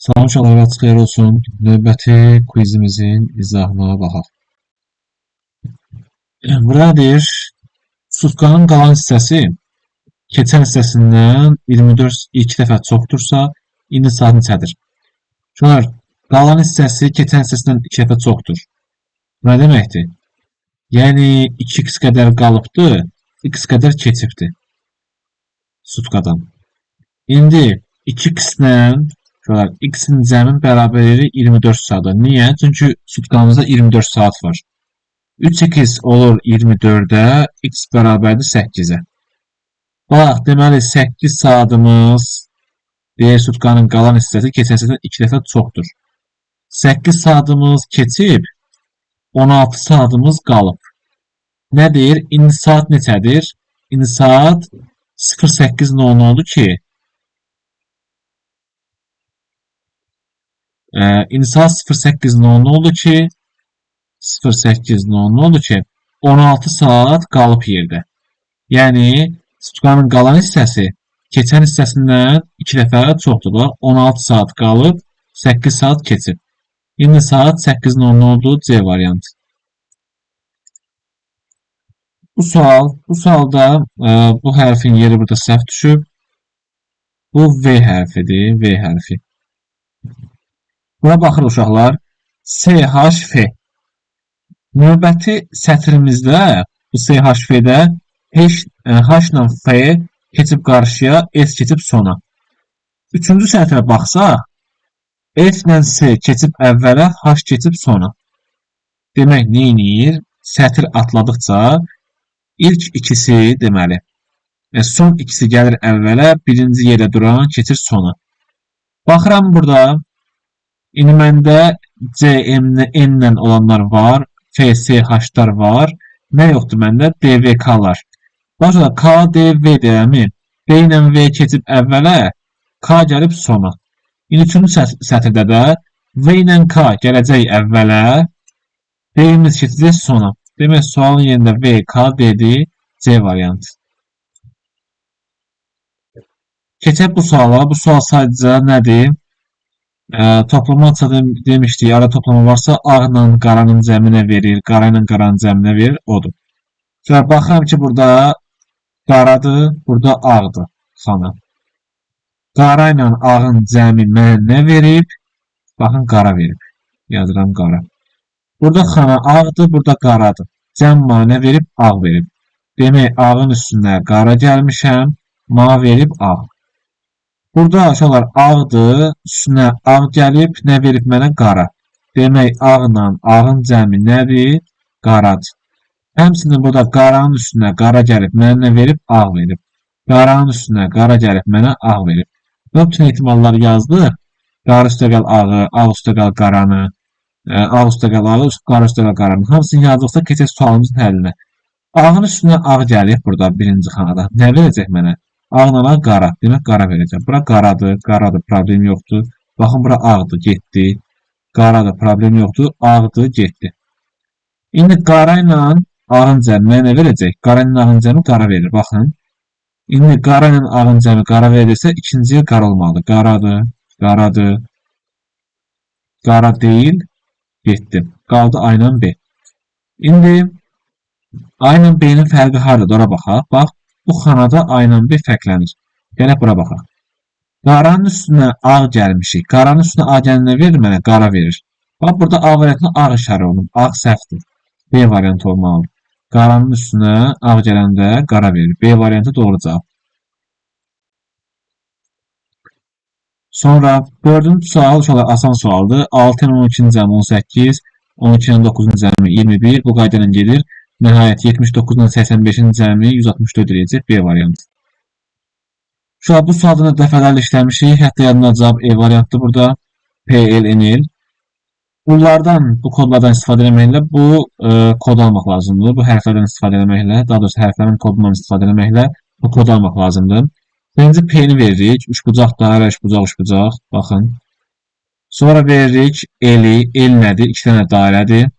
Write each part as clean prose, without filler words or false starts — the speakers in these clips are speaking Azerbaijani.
Salam uşaqlar, açıq xeyir olsun. Növbəti quizimizin izahına baxaq. Burada deyir, sutkanın qalan hissəsi keçən hissəsindən 24 ilk dəfə çoxdursa, indi saat neçədir? Uşaqlar, qalan hissəsi keçən hissəsindən 2 dəfə çoxdur. Bu nə deməkdir? Yəni 2x qədər qalıbdır, x qədər keçibdir sutkadan. İndi 2x-lə x-in cəmin bərabərliyi 24 saatdır. Niyə? Çünki sutkamızda 24 saat var. 3x olur 24-ə, x bərabərdir 8-ə. Bax, deməli 8 saatımız deyir sutkanın qalan hissəsi keçən hissədən 2 dəfə çoxdur. 8 saatımız keçib, 16 saatımız qalıb. Nə deyir? İndi saat neçədir? İndi saat 08:00-dur ki, İndi saat 08:00-oldu ki 08:00-oldu ki 16 saat qalıb yerdə. Yəni sutkanın qalan hissəsi keçən hissəsindən 2 dəfə çoxdur. 16 saat qalıb 8 saat keçib. İndi saat 8:00-oldu, C variantı. Bu sualda bu hərfin yeri burada səhv düşüb. Bu V hərfidir, V hərfi. Buna baxırıq uşaqlar. SHF. Növbəti sətrimizdə bu SHF-də H ilə F keçib qarşıya, S keçib sona. Üçüncü sətrə baxsaq, F ilə S keçib əvvələ, H keçib sona. Demək, neyinir? Sətr atladıqca ilk ikisi deməli. Son ikisi gəlir əvvələ, birinci yerə duran keçir sona. Baxıram burada. İndi məndə C, N-lə olanlar var, F, S, H-lar var. Nə yoxdur məndə? D, V, K-lar. Başqa K, D, V deyəmi? D ilə V keçib əvvələ, K gəlib sona. İndi üçüncü sətirdə də V ilə K gələcək əvvələ, D-imiz keçəcək sona. Demək, sualın yerində V, K, D-dir, C variantı. Keçək bu suala. Bu sual sadəcə nədir? Toplama demişdik, ara toplama varsa ağ ilə qaranın cəminə verir, qara ilə qaranın cəminə verir, odur. Sonra baxıram ki, burada qaradır, burada ağdır xana. Qara ilə ağın cəmi mənə nə verib? Baxın, qara verib. Yazıram qara. Burada xana ağdır, burada qaradır. Cəm mənə verib, ağ verib. Demək, ağın üstünə qara gəlmişəm, ma verib ağ. Burada uşaqlar ağdır, üstünə ağ gəlib, nə verib mənə? Qara. Demək, ağla ağın cəmi nədir? Qaradır. Həmçinin burada qaranın üstünə qara gəlib, mənə nə verib? Ağ verib. Qaranın üstünə qara gəlib, mənə ağ verib. Və bütün ehtimalları yazdıq. Qara üstə qal ağı, ağ üstə qal qaranı, ağ üstə qal ağı, qara üstə qal qaranı. Hamısını yazdıqsa keçək sualımızın həllinə. Ağın üstünə ağ gəlib burada birinci xanada. Nə verəcək mənə? Ağla qara. Demək, qara verəcəm. Bura qaradır, qaradır, problem yoxdur. Baxın, bura ağdır, getdi. Qaradır, problem yoxdur. Ağdır, getdi. İndi qara ilə ağın cəmi mənə nə verəcək? Qara ilə ağın cəmi qara verir. Baxın. İndi qara ilə ağın cəmi qara verirsə, ikinci qara olmalıdır. Qaradır, qaradır. Qara deyil, getdi. Qaldı A ilə B. İndi A ilə B-nin fərqi haradadır? Ora baxaq. Bax. Bu xanada A ilə B fərqlənir. Gələk bura baxaq. Qaranın üstünə ağ gəlmişik. Qaranın üstünə ağ gəlinə verir mənə? Qara verir. Bax, burada A variantına ağ işarə olunub. Ağ səhvdir. B variantı olmalıdır. Qaranın üstünə ağ gələndə qara verir. B variantı doğru cavab. Sonra dördüncü sual uşaqlar asan sualdır. 6 ilə 12-ci cəmi 18, 12 ilə 9-cu cəmi 21. Bu qayda ilə gedir. Nəhayət 79 ilə 85-in cəmi 164 eləyəcək B variantı. Uşaqlar bu sualda dəfələrlə işləmişik. Hətta yadına cavab E variantdır burada. P, L, N, L. Bunlardan, bu kodlardan istifadə etməklə bu kod almaq lazımdır. Bu hərflərdən istifadə etməklə, daha doğrusu hərflərin kodundan istifadə etməklə bu kod almaq lazımdır. Birinci P-ni veririk. Üçbucaq, dairə, üçbucaq, üçbucaq. Baxın. Sonra veririk L-i. L nədir? 2 dənə dairədir.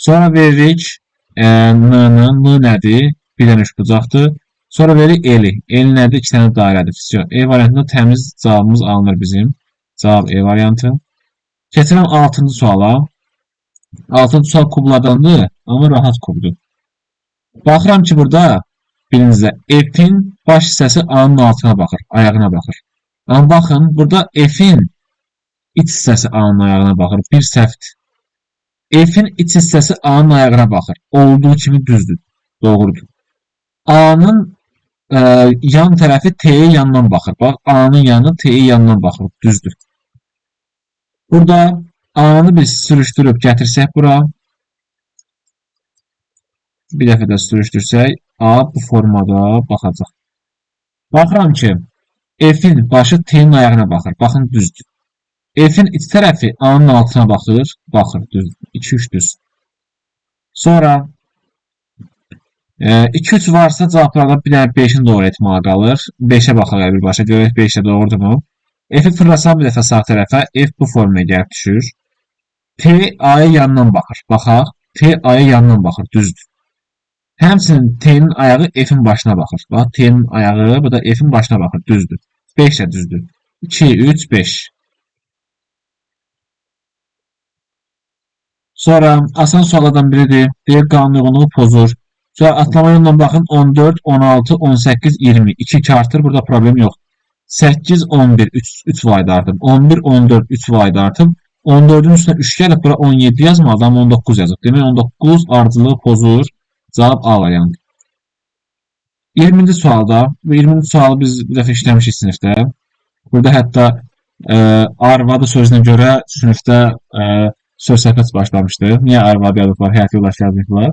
Sonra veririk N-ni. N nədir? Bir dənə üçbucaqdır. Sonra veririk L-i. L nədir? 2 dənə dairədir. E variantında təmiz cavabımız alınır bizim. Cavab E variantı. Keçirəm 6-cı suala. 6-cı sual kublardandır, amma rahat kubdur. Baxıram ki, burada birincisi F'in baş hissəsi A'nın altına baxır, ayağına baxır. Amma baxın, burada F'in iç hissəsi A'nın ayağına baxır. Bir səhvdir. F'in iç hissəsi A'nın ayağına baxır. Olduğu kimi düzdür. Doğrudur. A'nın yan tərəfi T'ye yandan baxır. Bax, A'nın yanı T'ye yandan baxır. Düzdür. Burada A'nı biz sürüşdürüb gətirsək bura. Bir dəfə də sürüşdürsək, A bu formada baxacaq. Baxıram ki, F'in başı T'nin ayağına baxır. Baxın, düzdür. F'in iç tərəfi A'nın altına baxır. Baxır, düzdür. 2-3 düz. Sonra 2-3 varsa cavablarda bir dənə 5-in doğru etməli qalır. 5-ə baxaq birbaşa, görək 5 də doğrudurmu? F'i fırlasam bir dəfə sağ tərəfə, F bu formaya gəlib düşür. T A'ya yandan baxır. Baxaq, T A'ya yandan baxır, düzdür. Həmçinin T'nin ayağı F'in başına baxır. Bax, T'nin ayağı bu da F'in başına baxır, düzdür. 5 də düzdür. 2, 3, 5. Sonra asan suallardan biridir. Deyir, qanunluğunu pozur. Sonra atlama yolundan baxın, 14, 16, 18, 20. 2 artır, burada problem yox. 8, 11, 3 vayda artım. 11, 14, 3 vayda artım. 14'ün üstüne 3 gəlib, bura 17 yazma, adam 19 yazıb. Demək 19 ardıcılığı pozur. Cavab A variantı. 20-ci sualda, bu 20-ci sualı biz bir dəfə işləmişik sinifdə. Burada hətta arvadı sözünə görə sinifdə söz-söhbət başlamışdı. Niyə arvadı yazıblar, həyat yoldaşı yazıblar?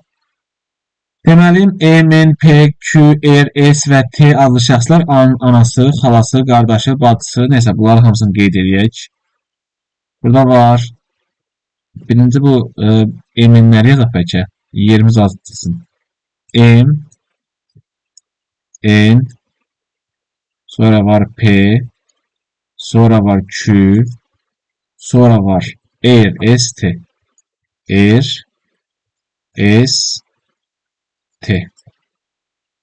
Deməli, E, M, P, Q, R, S və T adlı şəxslər anası, xalası, qardaşı, bacısı, neysə bunları hamısını qeyd edək. Burada var. Birinci bu M-ləri yazaq bəlkə. Yerimiz azaltsın. M, N, sonra var P, sonra var Q, sonra var R, S, T. R, S, T.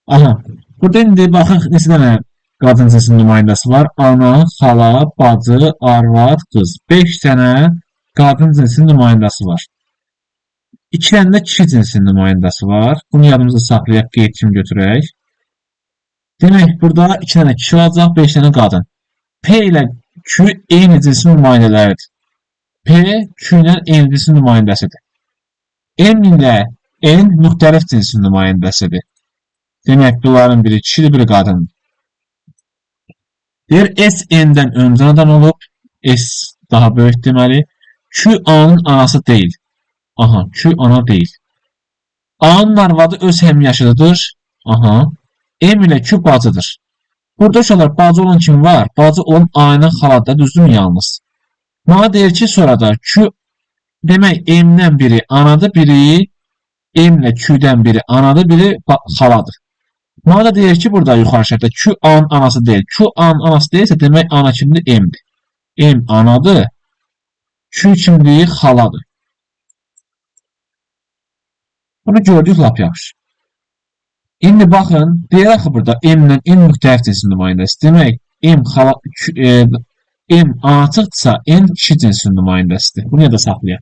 Aha. Burada indi baxın neçə dənə qadın cinsinin nümayəndəsi var. Ana, xala, bacı, arvad, qız. 5 dənə qadın cinsinin nümayəndəsi var. 2 dənə də kişi cinsinin nümayəndəsi var. Bunu yadımızda saxlayaq, qeyd kimi götürək. Demək, burada 2 dənə kişi olacaq, 5 dənə qadın. P ilə Q eyni cinsin nümayəndələridir. P, Q ilə eyni cinsin nümayəndəsidir. M ilə N müxtəlif cinsin nümayəndəsidir. Demək, bunların biri kişidir, biri qadındır. Deyir, S N'dən öncədən olub, S daha böyük deməli. Q A'nın anası deyil. Aha, Q ana deyil. A'nın arvadı öz həmyaşıdıdır. Aha. M ilə Q bacıdır. Burada uşaqlar bacı olan kim var? Bacı olan A'nın xaladır, düzdürmü yalnız? Bana deyir ki, sonra da Q demək M'dən biri anadır, biri M ilə Q'dən biri anadır, biri xaladır. Bana da deyir ki, burada yuxarı şərtdə Q A'nın anası deyil. Q A'nın anası deyilsə, demək ana kimdir? M'dir. M anadır, Q kimdir? Xaladır. Bunu gördük, lap yaxşı. İndi baxın, deyir axı burada M-lə N müxtəlif cinsin nümayəndəsi. Demək, M anatıqdırsa, N kişi cinsin nümayəndəsidir. Bunu ya da saxlayaq.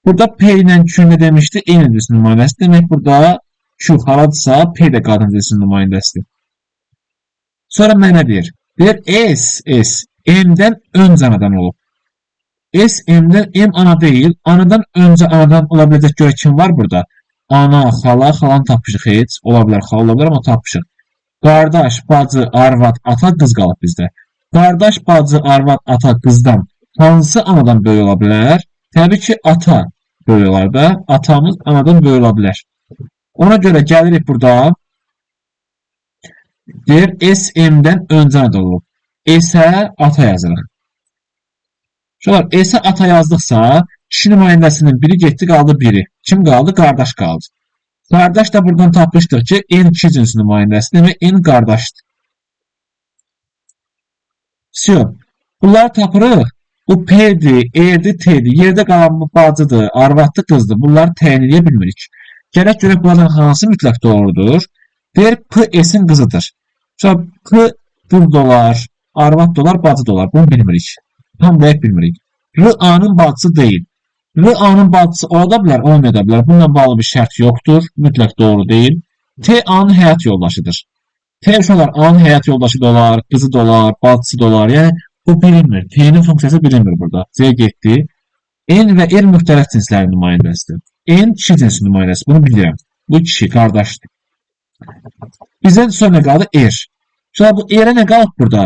Burada P ilə Q nə demişdi? N cinsin nümayəndəsi. Demək, burada Q xaladırsa, P də qadın cinsin nümayəndəsidir. Sonra mənə deyir. Deyir, S M-dən öncə anadan olub. S M'dən M ana deyil. Anadan öncə anadan ola biləcək görə kim var burada? Ana, xala, xalan tapışıq heç. Ola bilər, xala ola bilər, amma tapışıq. Qardaş, bacı, arvad, ata, qız qalıb bizdə. Qardaş, bacı, arvad, ata, qızdan hansı anadan böyük ola bilər? Təbii ki, ata böyük olar da. Atamız anadan böyük ola bilər. Ona görə gəlirik burada. Deyir, S M-dən öncə anadan olub. S-ə ata yazırıq. Şöyle S-ə ata yazdıqsa, kişi nümayəndəsinin biri getdi, qaldı biri. Kim qaldı? Qardaş qaldı. Qardaş da buradan tapmışdır ki, N kişi cinsi nümayəndəsi, demək N qardaşdır. Bunları tapırıq. Bu P'dir, E'dir, T'dir. Yerdə qalan bu bacıdır, arvaddır, qızdır. Bunları təyin edə bilmirik. Gərək görək bunlardan hansı mütləq doğrudur? Deyir, P S'in qızıdır. P burada olar, arvad da olar, bacı da olar. Bunu bilmirik. Tam dəqiq bilmirik. R-A'nın bacısı deyil. R-A'nın bacısı ola da bilər, olmaya da bilər. Bununla bağlı bir şərt yoxdur. Mütləq doğru deyil. T-A'nın həyat yoldaşıdır. T uşaqlar A'nın həyat yoldaşı da olar, qızı da olar, bacısı da olar. Yəni bu bilinmir. T'nin funksiyası bilinmir burada. C getdi. N və R müxtəlif cinslərin nümayəndəsidir. N kişi cinsi nümayəndəsi. Bunu bilirəm. Bu kişi qardaşdır. Bizdən sonra qaldı R. Sonra bu R-ə nə qalıb burada?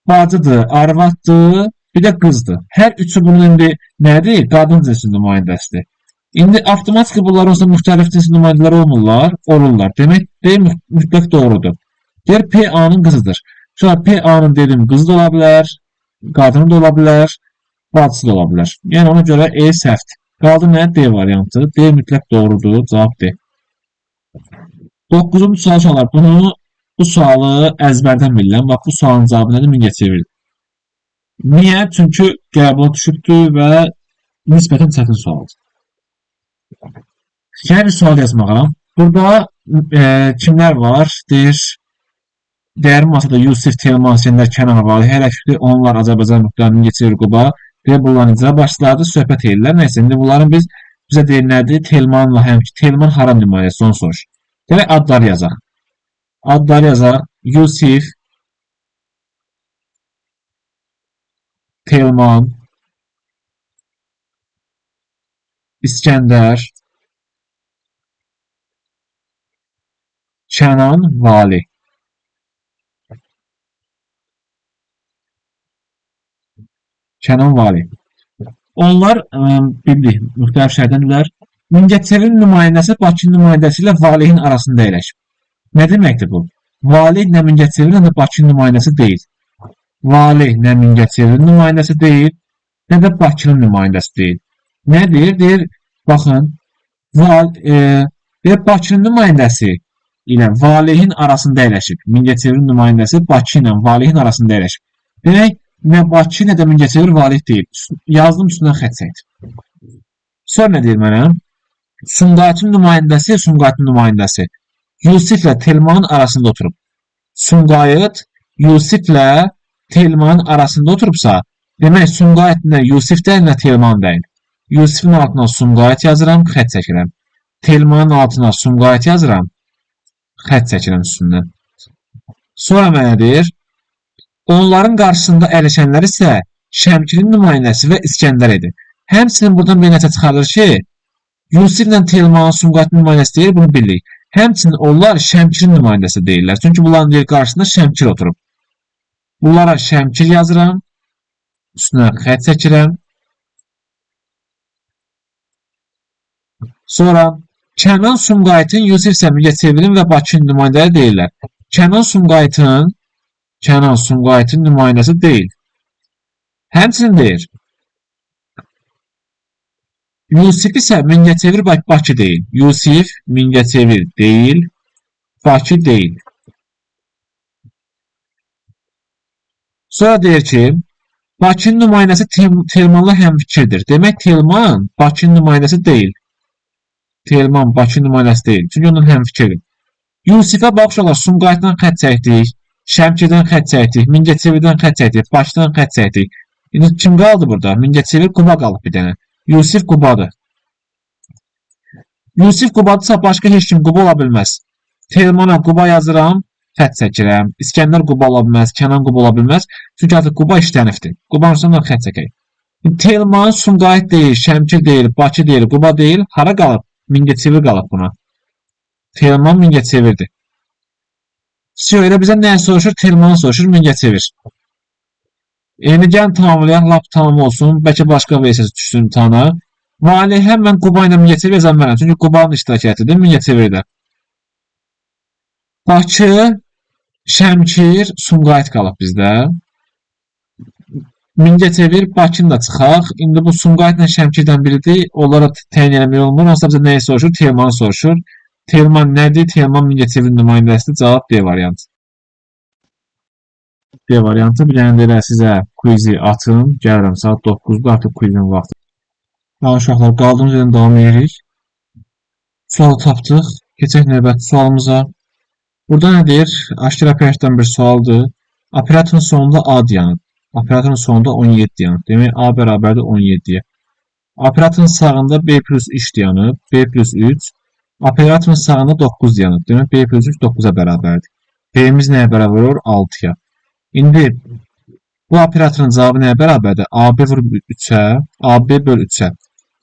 Bacıdır, arvaddır, bir də qızdır. Hər üçü bunun indi nədir? Qadın cinsi nümayəndəsidir. İndi avtomatik bunlar olsa müxtəlif cinsi nümayəndələr olmurlar, olurlar. Demək, mütləq doğrudur. Deyir P-A'nın qızıdır. Sonra P-A'nın dedim qızı da ola bilər, qadını da ola bilər, bacısı da ola bilər. Yəni ona görə E səhvdir. Qaldı nə? D variantı. D mütləq doğrudur. Cavab D. 9-cu sual uşaqlar. Bu sualı əzbərdən bilirəm. Bax, bu sualın cavabı nədir? Mingəçevirdir. Niyə? Çünki qəbula düşübdür və nisbətən çətin sualdır. Gəlin bir sual yazmağam. Burada kimlər var? Deyir, dəyəri masada Yusif, Telman, Sender, Kənan var. Hər əkslikdə onlar Azərbaycan müxtəlif Mingəçevir Quba və bunların icra başçılardır, söhbət edirlər. Nəysə, indi bunların bizə deyir nədir? Telmanla həmki. Telman haram nümayəndəsi, onu soruş. Demək, adları yazaq. Adları yazaq. Yusif, Telman, İskəndər, Kənan, Vali. Kənan, Vali. Onlar bildik, müxtəlif şəhərdən Mingəçevirin nümayəndəsi Bakının nümayəndəsi ilə Valihin arasında əyləşib. Nə deməkdir bu? Valih nə Mingəçevirin, nə də Bakının nümayəndəsi deyil. Valih nə Mingəçevirin nümayəndəsi deyil, nə də Bakının nümayəndəsi deyil. Nə deyir? Deyir, baxın, deyir, Bakının nümayəndəsi ilə Valihin arasında əyləşib. Mingəçevirin nümayəndəsi Bakı ilə Valihin arasında əyləşib. Demək, nə Bakı, nə də Mingəçevir Valih deyil. Yazdım üstündən xətt çəkdim. Sonra nə deyir mənə? Sumqayıtın nümayəndəsi Yusiflə Telmanın arasında oturub. Sumqayıt Yusiflə Telmanın arasında oturubsa, demək Sumqayıt nə Yusif deyil, nə Telman deyil. Yusifin altına Sumqayıt yazıram, xətt çəkirəm. Telmanın altına Sumqayıt yazıram, xətt çəkirəm üstündən. Sonra mənə deyir, onların qarşısında əyləşənlər isə Şəmkirin nümayəndəsi və İskəndər idi. Həmçinin buradan bir nəticə çıxarır ki, Yusiflə Telmanın Sumqayıtın nümayəndəsi deyil, bunu bilirik. Həmçinin onlar Şəmkirin nümayəndəsi deyirlər. Çünki bunların deyir qarşısında Şəmkir oturub. Bunlara Şəmkir yazıram, üstünə xətt çəkirəm. Sonra Kənan Sumqayıtın, Yusif isə Mingəçevirin və Bakının nümayəndələri deyirlər. Kənan Sumqayıtın nümayəndəsi deyil. Həmçinin deyir, Yusif isə Mingəçevir Bakı deyil. Yusif Mingəçevir deyil, Bakı deyil. Sonra deyir ki, Bakının nümayəndəsi Telmanla həmfikirdir. Demək, Telman Bakının nümayəndəsi deyil. Telman Bakının nümayəndəsi deyil. Çünki ondan həmfikirdir. Yusifə baxışlar, Sumqayıtdan xətt çəkdik, Şəmkirdən xətt çəkdik, Mingəçevirdən xətt çəkdik, Bakıdan xətt çəkdik. İndi kim qaldı burada? Mingəçevir Quba qalıb bir dənə. Yusif Qubadır. Yusif Qubadısa başqa heç kim Quba ola bilməz. Telmana Quba yazıram, xətt çəkirəm. İskəndər Quba ola bilməz, Kənan Quba ola bilməz. Çünki artıq Quba işlənibdir. Qubanın üstündən xətt çəkək. Telman Sumqayıt deyil, Şəmkir deyil, Bakı deyil, Quba deyil. Hara qalıb? Mingəçevir qalıb buna. Telman Mingəçevirdir. Elə bizə nəyə soruşur? Telmanı soruşur, Mingəçevir. Yəni gəlin tamamlayaq, lap tamam olsun. Bəlkə başqa versiyası düşsün imtahana. Vali həmən Quba ilə Mingəçevir yazan mənəm. Çünki Qubanın iştirakətidir, Mingəçevirdə. Bakı, Şəmkir, Sumqayıt qalıb bizdə. Mingəçevir, Bakını da çıxaq. İndi bu Sumqayıtla Şəmkirdən biridir. Onlara təyin eləmək olmur. Hansısa bizə nəyi soruşur? Telmanı soruşur. Telman nədir? Telman Mingəçevirin nümayəndəsidir. Cavab D variantı. D variantı. Bir dənə də sizə quizi atım. Gəlirəm saat 9-da artıq quizin vaxtı. Uşaqlar, qaldığımız yerdən davam edirik. Sualı tapdıq. Keçək növbəti sualımıza. Burada nə deyir? Aşkar operasiyadan bir sualdır. Operatorun sonunda A dayanıb. Operatorun sonunda 17 dayanıb. Demək A bərabərdir 17-yə. Operatorun sağında B plus 3 dayanıb. B plus 3. Operatorun sağında 9 dayanıb. Demək B plus 3 9-a bərabərdir. B'miz nəyə bərabər olur? 6-ya. İndi bu operatorun cavabı nəyə bərabərdir? AB vurub 3-ə. AB böl 3-ə.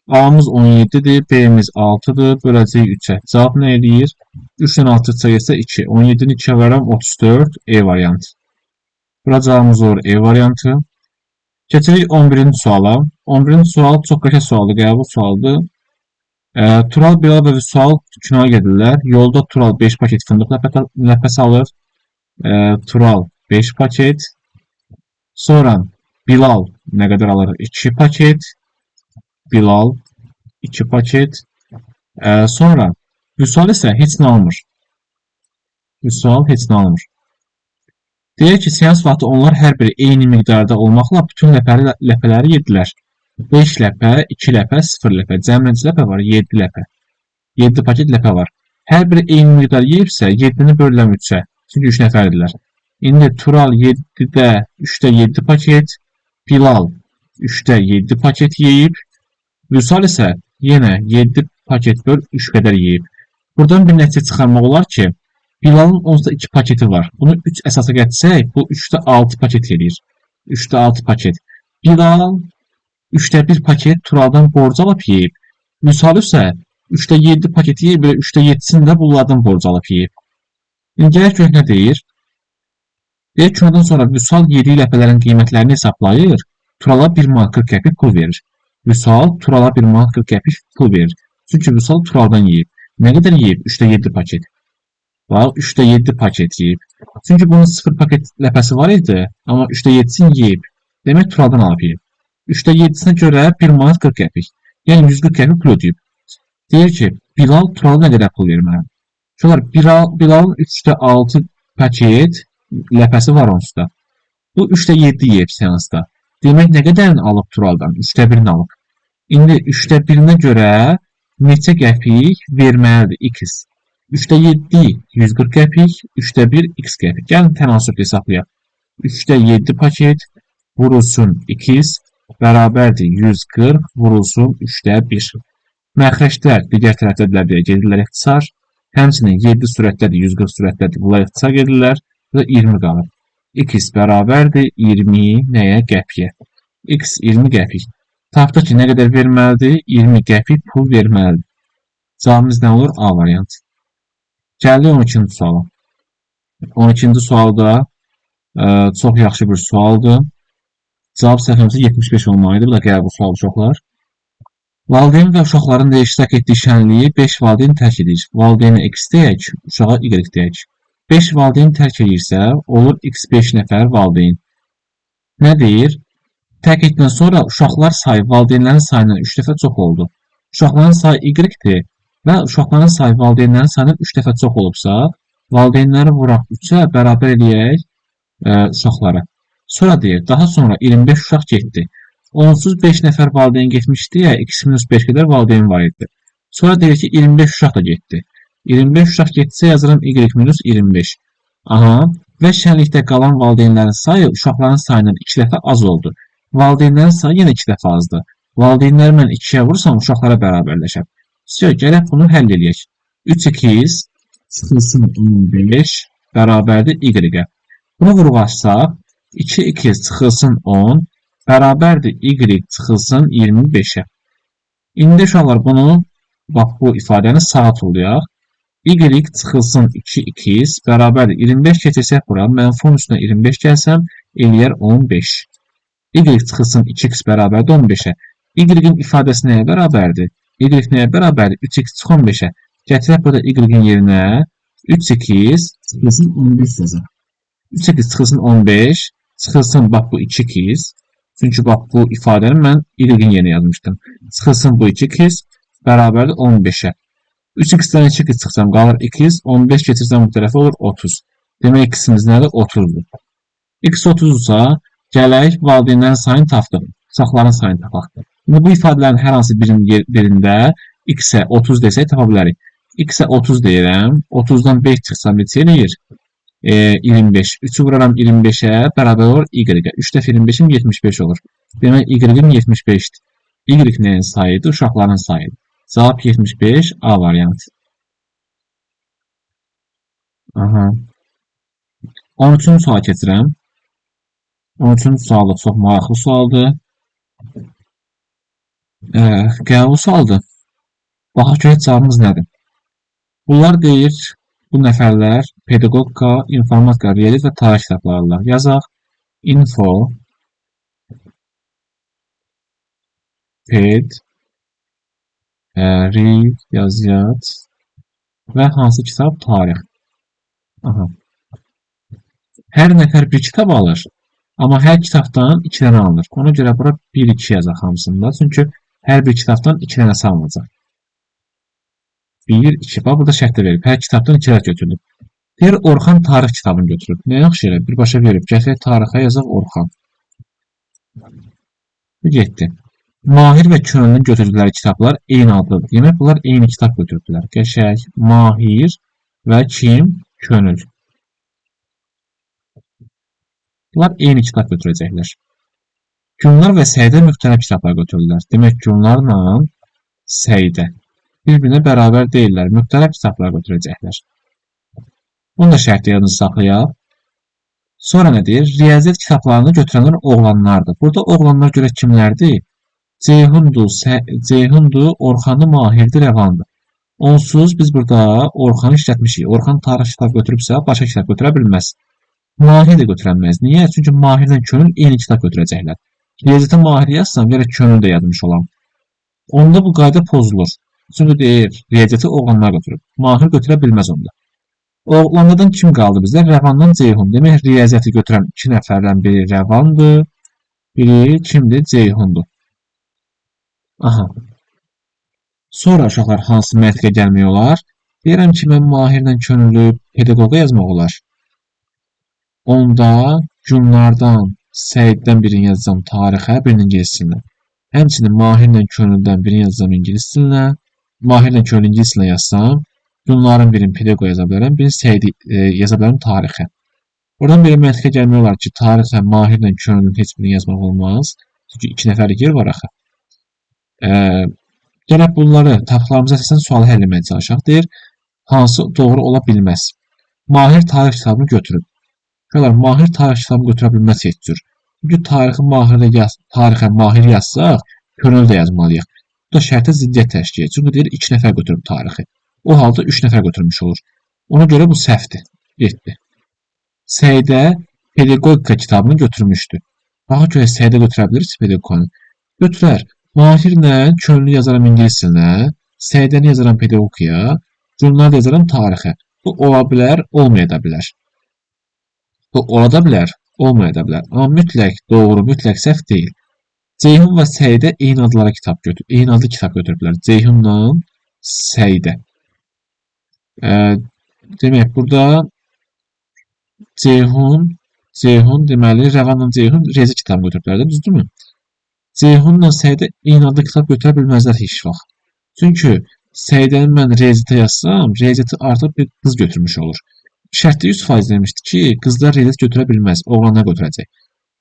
A'mız 17'dir, B'miz 6'dır, böləcəyik 3'ə. Cavab nə eləyir? 3-dən 6 çıxsa 2. 17-ni 2'ə verəm 34, E variantı. Bura cavabımız olur E variantı. Keçirik 11-ci suala. 11-ci sual çox qəşəng sualdır, qəbul sualdır. Tural, Bilal və Vüsal kinoya gedirlər. Yolda Tural 5 paket fındıq ləpəsi alır. Tural 5 paket. Sonra Bilal nə qədər alır? 2 paket. Bilal 2 paket. Sonra Vüsal isə heç nə almır. Vüsal heç nə almır. Deyək ki, seans vaxtı onlar hər biri eyni miqdarda olmaqla bütün ləpələri yedilər. 5 ləpə, 2 ləpə, 0 ləpə. Cəmlənci ləpə var, 7 ləpə. 7 paket ləpə var. Hər biri eyni miqdar yeyibsə, 7-ni bölürəm 3-ə. Çünki 3 nəfərdirlər. İndi Tural 7-də 3-də 7 paket. Bilal 3-də 7 paket yeyib. Vüsal isə yenə 7 paket böl 3 qədər yeyib. Buradan bir nəticə çıxarmaq olar ki, Bilalın onsuz da 2 paketi var. Bunu 3 əsasa gətirsək, bu 3-də 6 paket edir. 3-də 6 paket. Bilal 3-də 1 paket Turaldan borc alıb yeyib. Vüsal isə 3-də 7 paket yeyib, 3-də 7-sini də bunlardan borc alıb yeyib. İndi gələk görək nə deyir? Deyək ki, ondan sonra Vüsal yediyi ləpələrin qiymətlərini hesablayır. Turala 1 manat 40 qəpik pul verir. Vüsal Turala 1 manat 40 qəpik pul verir. Çünki Vüsal Turaldan yeyib. Nə qədər yeyib? 3-də 7 paket. Bax, 3-də 7 paket yeyib. Çünki bunun 0 paket ləpəsi var idi, amma 3-də 7-sini yeyib. Demək Turaldan alıb yeyib. 3-də 7-sinə görə 1 manat 40 qəpik. Yəni 140 qəpik pul ödəyib. Deyir ki, Bilal Turala nə qədər pul verməlidir? Şunlar, Bilalın 3-də 6 paket ləpəsi var onsuz da. Bu 3-də 7 yeyib seansda. Demək nə qədərini alıb Turaldan? 3-də 1-ni alıb. İndi 3-də 1-nə görə neçə qəpik verməlidir? X. 3-də 7 140 qəpik, 3-də 1 x qəpik. Gəlin tənasüb hesablayaq. 3-də 7 paket vurulsun 2x bərabərdir 140 vurulsun 3-də 1. Məxrəclər digər tərəfdədirlər deyə gedirlər ixtisar. Həmçinin 7 sürətdədir, 140 sürətdədir. Bunlar ixtisar gedirlər və 20 qalır. X bərabərdir 20 nəyə? Qəpiyə. X 20 qəpik. Tapdıq ki, nə qədər verməlidir? 20 qəpik pul verməlidir. Cavabımız nə olur? A variantı. Gəldik 12-ci suala. 12-ci sualda çox yaxşı bir sualdır. Cavab səhvimiz 75 olmalıydı. Bu da qəbul sualı çoxlar. Valideyn və uşaqların da iştirak etdiyi şənliyi 5 valideyn tərk edir. Valideyni X deyək, uşağa Y deyək. 5 valideyn tərk edirsə, olur X 5 nəfər valideyn. Nə deyir? Tərk etdikdən sonra uşaqlar sayı valideynlərin sayından 3 dəfə çox oldu. Uşaqların sayı Y-dir və uşaqların sayı valideynlərin sayından 3 dəfə çox olubsa, valideynləri vuraq 3-ə bərabər eləyək uşaqlara. Sonra deyir, daha sonra 25 uşaq getdi. Onsuz 5 nəfər valideyn getmişdi ya, x-5 qədər valideyn var idi. Sonra deyir ki, 25 uşaq da getdi. 25 uşaq getsə yazıram y-25. Aha, və şənlikdə qalan valideynlərin sayı uşaqların sayından 2 dəfə az oldu. Valideynlərin sayı yenə 2 dəfə azdır. Valideynləri mən 2-yə vursam uşaqlara bərabərləşər. Gələk bunu həll eləyək. 3x çıxılsın 15 bərabərdir y-ə. Bunu vurğaçsaq, 2x çıxılsın 10 bərabərdir y çıxılsın 25-ə. İndi uşaqlar bunu, bax bu ifadəni sağa tullayaq. Y çıxılsın 2x bərabərdir 25 keçirsək bura, mənfun üstünə 25 gəlsəm, eləyər 15. Y çıxılsın 2x bərabərdir 15-ə. Y-in ifadəsi nəyə bərabərdir? Y nəyə bərabərdir? 3x çıx 15-ə. Gətirək burada y-in yerinə 3x çıxılsın 15 yazaq. 3x çıxılsın 15 çıxılsın bax bu 2x. Çünki bax bu ifadəni mən y-in yerinə yazmışdım. Çıxılsın bu 2x bərabərdir 15-ə. 3x-dən 2x çıxsam qalır 2x, 15 keçirsəm bu tərəfə olur 30. Demək x-imiz nədir? 30-dur. X 30-dursa, gələk valideynlərin sayını tapdıq. Uşaqların sayını tapaq. İndi bu ifadələrin hər hansı birində x-ə 30 desək tapa bilərik. X-ə 30 deyirəm. 30-dan 5 çıxsam neçə eləyir? 25. 3'ü vuraram 25'e bərabər olur y-ə. 3 dəfə 25'im 75 olur. Demək y-im 75'dir. Y nəyin sayıdır? Uşaqların sayıdır. Cavab 75 A variantı. Aha. 13-cü suala keçirəm. 13-cü sual da çox maraqlı sualdır. Qəbul sualdır. Baxaq görək cavabımız nədir? Bunlar deyir, bu nəfərlər pedaqogika, informatika, riyaziyyat və tarix kitablarıdırlar. Yazaq. Info, ped, riyaziyyat və hansı kitab? Tarix. Aha. Hər nəfər bir kitab alır, amma hər kitabdan 2 dənə alınır. Ona görə bura 1-2 yazaq hamısında. Çünki hər bir kitabdan 2 dənəsi alınacaq. 1, 2. Bax, burada şərtdə verib. Hər kitabdan 2 dənə götürülüb. Deyir, Orxan tarix kitabını götürüb. Nə yaxşı elə? Birbaşa verib. Gətirək tarixə yazaq Orxan. Bu getdi. Mahir və Könüllünün götürdükləri kitablar eyni adlıdır. Demək, bunlar eyni kitab götürdülər. Qəşəng. Mahir və kim? Könül. Bunlar eyni kitab götürəcəklər. Gülnar və Səidə müxtəlif kitablar götürürlər. Demək, Gülnarla Səidə bir-birinə bərabər deyirlər. Müxtəlif kitablar götürəcəklər. Bunu da şərtdə yadınızı saxlayaq. Sonra nə deyir? Riyaziyyat kitablarını götürənlər oğlanlardır. Burada oğlanlar görə kimlərdir? Ceyhundur, Orxanı, Mahirdir, Rəvandır. Onsuz biz burada Orxanı işlətmişik. Orxan tarix kitab götürübsə, başqa kitab götürə bilməz. Mahir də götürənməz. Niyə? Çünki Mahirlə Könül eyni kitab götürəcəklər. Riyaziyyata Mahir yazsam, görə Könül də yazmış olam. Onda bu qayda pozulur. Çünki deyir, riyaziyyatı oğlanlar götürüb. Mahir götürə bilməz onda. Oğlanlardan kim qaldı bizdə? Rəvandan Ceyhun. Demək, riyaziyyatı götürən 2 nəfərdən biri Rəvandır, biri kimdir? Ceyhundur. Aha. Sonra uşaqlar hansı məntiqə gəlmək olar? Deyirəm ki, mən Mahirlə Könüllü pedaqoqa yazmaq olar. Onda Gülnardan, Səiddən birini yazacağım tarixə, birini ingilis dilinə. Həmçinin Mahirlə Könüldən birini yazacağım ingilis dilinə. Mahirlə Könül ingilis dilinə yazsam, Gülnarın birini pedaqoqa yaza bilərəm, birini Səidi yaza bilərəm tarixə. Oradan bir məntiqə gəlmək olar ki, tarixə Mahirlə Könülün heç birini yazmaq olmaz. Çünki 2 nəfərlik yer var axı. Gələk bunları tapdıqlarımıza əsasən sualı həll etməyə çalışaq. Deyir, hansı doğru ola bilməz? Mahir tarix kitabını götürüb. Şöylər, Mahir tarix kitabını götürə bilməz heç cür. Çünki tarixə Mahir yazsaq, Könül də yazmalıyıq. Bu da şərtə ziddiyyət təşkil edir. Çünki deyir, 2 nəfər götürüb tarixi. O halda 3 nəfər götürmüş olur. Ona görə bu səhvdir. 7. Səidə pedaqogika kitabını götürmüşdü. Baxa görə Səidə götürə biliriz pedagogikanı. Götürər. Mahirlə Könlü yazaram ingilis dilinə, Səidəni yazaram pedaqogikaya, Gülnarı yazaram tarixə. Bu ola bilər, olmaya da bilər. Bu ola da bilər, olmaya da bilər. Amma mütləq doğru, mütləq səhv deyil. Ceyhun və Səidə eyni adlı kitab götürüblər. Ceyhunla Səidə. Demək, burada Ceyhun deməli, Rəvanla Ceyhun rezi kitabı götürüblər, düzdürmü? Ceyhunla Səidə eyni adlı kitab götürə bilməzlər heç vaxt. Çünki Səidəni mən rezitə yazsam, reziti artıq bir qız götürmüş olur. Şərtdə 100% demişdi ki, qızlar rezit götürə bilməz, oğlanlar götürəcək.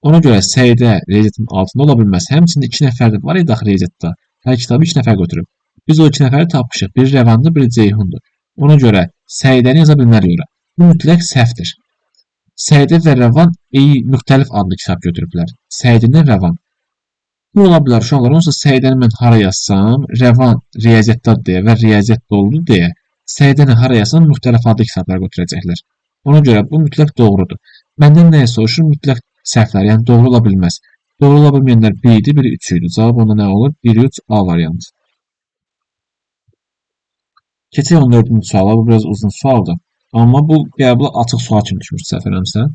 Ona görə Səidə rezitin altında ola bilməz. Həmçində 2 nəfər var idi axı rezitdə. Hər kitabı 2 nəfər götürüb. Biz o 2 nəfəri tapmışıq. Biri Rəvandır, biri Ceyhundur. Ona görə Səidəni yaza bilmərik ora. Bu mütləq səhvdir. Səidə və Rəvan müxtəlif adlı kitab götürüblər. Səidədən Rəvan. Bu ola bilər uşaqlar. Onsuz Səidəni mən hara yazsam, Rəvan riyaziyyatlar deyə və riyaziyyat doludur deyə Səidəni hara yazsam müxtəlif adlı kitablar götürəcəklər. Ona görə bu mütləq doğrudur. Məndən nəyə soruşur? Mütləq səhvlər, yəni doğru ola bilməz. Doğru ola bilməyənlər 1 idi, biri 3 idi. Cavab onda nə olur? 1-3 A variantı. Keçək 14-cü suala. Bu biraz uzun sualdır. Amma bu qəbula açıq sual kimi düşmüş səhv eləmirəmsə.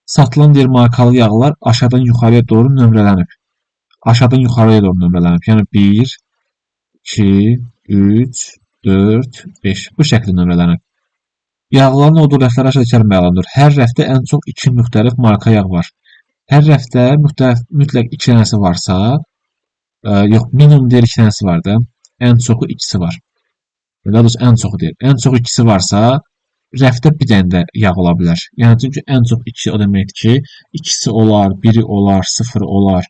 Satılan deyir markalı yağlar aşağıdan yuxarıya doğru nömrələnib. Aşağıdan yuxarıya doğru nömrələnib. Yəni 1, 2, 3, 4, 5. Bu şəkildə nömrələnib. Yağların olduğu rəflər aşağıdakılar məlumundur. Hər rəfdə ən çox 2 müxtəlif marka yağ var. Hər rəfdə mütləq 2 dənəsi varsa, yox, minimum deyir 2 dənəsi var da, ən çoxu 2-si var. Daha doğrusu ən çoxu deyir. Ən çox 2-si varsa, rəfdə bir dənə də yağ ola bilər. Yəni çünki ən çox 2 o deməkdir ki, ikisi olar, biri olar, sıfırı olar.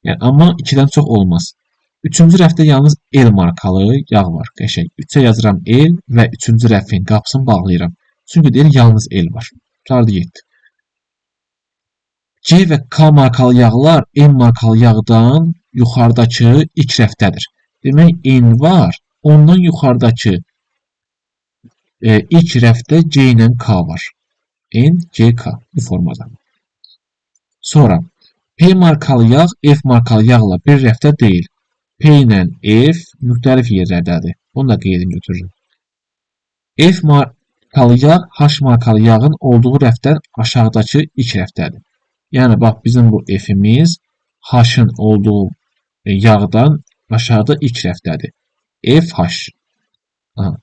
Yəni amma 2-dən çox olmaz. Üçüncü rəfdə yalnız L markalı yağ var. Qəşəng. 3-ə yazıram L və üçüncü rəfin qapısını bağlayıram. Çünki deyir yalnız L var. Qurtardı getdi. C və K markalı yağlar N markalı yağdan yuxarıdakı ilk rəfdədir. Demək N var, ondan yuxarıdakı ilk rəfdə C ilə K var. N, C, K bu formada. Sonra P markalı yağ F markalı yağla bir rəfdə deyil. P ilə F müxtəlif yerlərdədir. Bunu da qeydim götürürüm. F markalı yağ H markalı yağın olduğu rəfdən aşağıdakı ilk rəfdədir. Yəni bax bizim bu F-imiz H-ın olduğu yağdan aşağıda ilk rəfdədir. FH. Aha.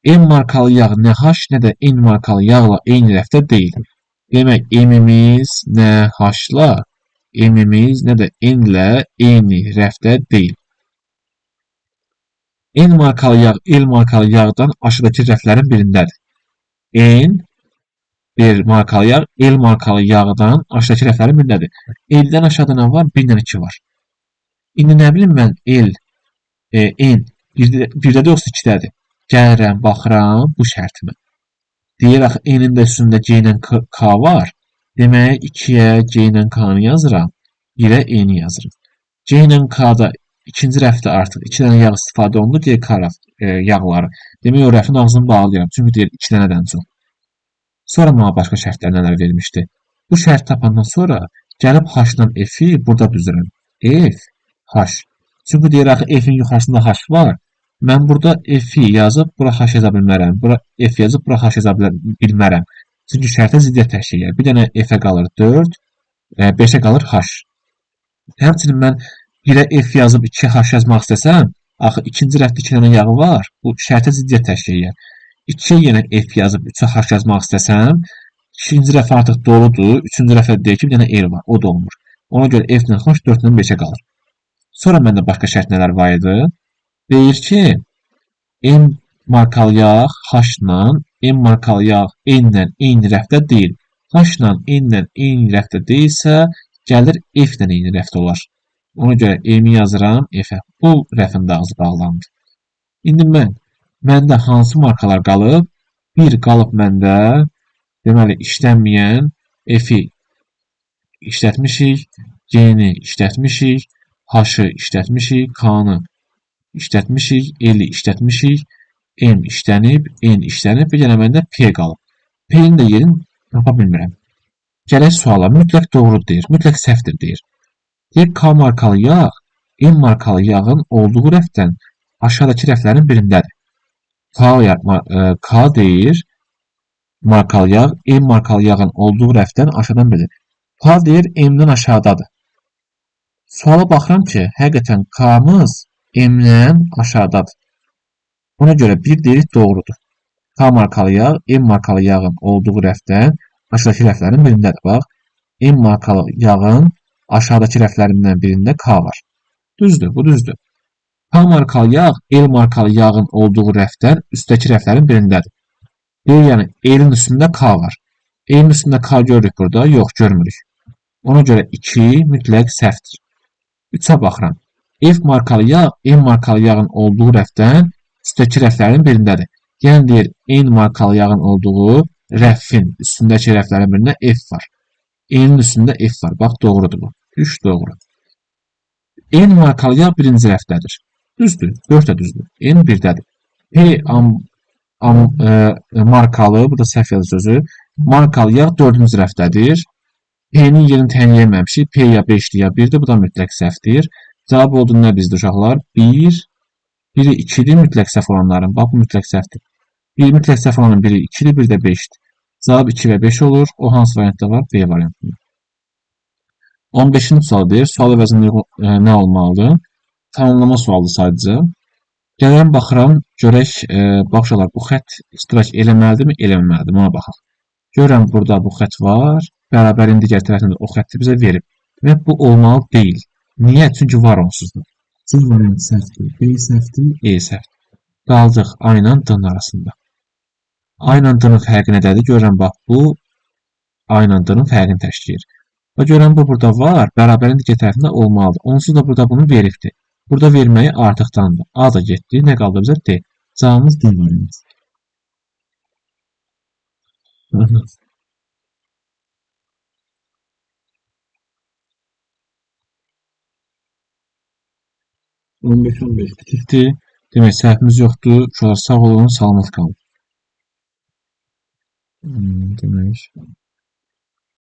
M markalı yağ nə H, nə də N markalı yağla eyni rəfdə deyil. Demək, M-imiz nə H-la, M-imiz nə də N-lə eyni rəfdə deyil. N markalı yağ L markalı yağdan aşağıdakı rəflərin birindədir. N, bir markalı yağ, L markalı yağdan aşağıdakı rəflərin birindədir. L-dən aşağıda nə var? 1-2 var. İndi nə bilim mən L, N, birdədir yoxsa 2-dədir. Gəlirəm, baxıram bu şərtimə. Deyir, axı, N-in də üstündə C ilə K var. Demək, 2-yə C ilə K-nı yazıram, 1-ə N-i yazırım. C ilə K-da ikinci rəfdə artıq 2 dənə yağ istifadə olundu, G-K yağları. Demək, o rəfin ağzını bağlayıram, çünki deyir 2 dənədən çox. Sonra mənə başqa şərtlər nələr vermişdi. Bu şərt tapandan sonra gəlib H-dan F-i burada düzürəm. F, H. Çünki deyir, axı, F-in yuxarısında H var. Mən burada F-i yazıb, bura H yaza bilmərəm. Bura F yazıb, bura H yaza bilmərəm. Çünki şərtə ziddiyyət təşkil edir. Bir dənə F-ə qalır 4, 5-ə qalır H. Həmçinin mən 1-ə F yazıb 2-ə H yazmaq istəsəm, axı ikinci rəfdə 2 dənə yağı var. Bu şərtə ziddiyyət təşkil edir. 2-yə yenə F yazıb 3-ə H yazmaq istəsəm, ikinci rəf artıq doludur, üçüncü rəfə deyir ki, bir dənə L var, o da olmur. Ona görə F-lə H 4-dən 5-ə qalır. Sonra məndə başqa şərt nələr var idi? Deyir ki, M markalı yağ H-la, M markalı yağ N-lə eyni rəfdə deyil. H-la N-lə eyni rəfdə deyilsə, gəlir F-lə eyni rəfdə olar. Ona görə M-i yazıram F-ə. Bu rəfin də ağzı bağlandı. İndi məndə hansı markalar qalıb? Bir qalıb məndə, deməli, işlənməyən F-i işlətmişik, G-ni işlətmişik, H-ı işlətmişik, K-nı işlətmişik, L-i işlətmişik, M işlənib, N işlənib, bir dənə məndə P qalıb. P-nin də yerini tapa bilmirəm. Gələk suala, mütləq doğrudur deyir, mütləq səhvdir deyir. Deyir, K markalı yağ, M markalı yağın olduğu rəfdən aşağıdakı rəflərin birindədir. K deyir, markalı yağ, M markalı yağın olduğu rəfdən aşağıdan bilir. K deyir, M-dən aşağıdadır. Suala baxıram ki, həqiqətən K-mız M-dən aşağıdadır. Ona görə bir deyir doğrudur. K markalı yağ, M markalı yağın olduğu rəfdən aşağıdakı rəflərin birindədir. Bax, M markalı yağın aşağıdakı rəflərindən birində K var. Düzdür, bu düzdür. K markalı yağ, L markalı yağın olduğu rəfdən üstdəki rəflərin birindədir. Deyir, yəni L-in üstündə K var. L-in üstündə K görürük burada? Yox, görmürük. Ona görə 2 mütləq səhvdir. 3-ə baxıram. F markalı yağ, M markalı yağın olduğu rəfdən üstdəki rəflərin birindədir. Yəni deyir, N markalı yağın olduğu rəfin üstündəki rəflərin birində F var. N-in üstündə F var. Bax, doğrudur bu. 3 doğru. N markalı yağ birinci rəfdədir. Düzdür, 4 də düzdür. N 1-dədir. P markalı, bu da səhv yazı sözü, markalı yağ 4-cü rəfdədir. P-nin yerini təyin etməmişik. P ya 5-dir, ya 1-dir. Bu da mütləq səhvdir. Cavab oldu nə bizdə uşaqlar? 1, biri 2-dir mütləq səhv olanların. Bax, bu mütləq səhvdir. Bir mütləq səhv olanın biri 2-dir, biri də 5-dir. Cavab 2 və 5 olur. O hansı variantda var? B variantında. 15-ci sual deyir. Sual əvəzində nə olmalıdır? Tamamlama sualı sadəcə. Gəlirəm, baxıram, görək, baxışalar, bu xət iştirak eləməlidirmi, eləməməlidir, ona baxaq. Görürəm, burada bu xət var. Bərabərin digər tərəfində o xətti bizə verib. Və bu olmalı deyil. Niyə? Çünki var onsuzdur. C variantı səhvdir, B səhvdir, E səhvdir. Qaldıq A ilə D arasında. A ilə D-nin fərqi nədədir? Görürəm bax bu A ilə D-nin fərqini təşkil edir. Və görürəm bu burada var, bərabərin digər tərəfində olmalıdır. Onsuz da burada bunu veribdir. Burada verməyi artıqdandır. A da getdi. Nə qaldı bizə? D. Cavabımız D variantı. 15-15 bitirdi. Demək səhvimiz yoxdur. Uşaqlar sağ olun, salamat qalın. Demək.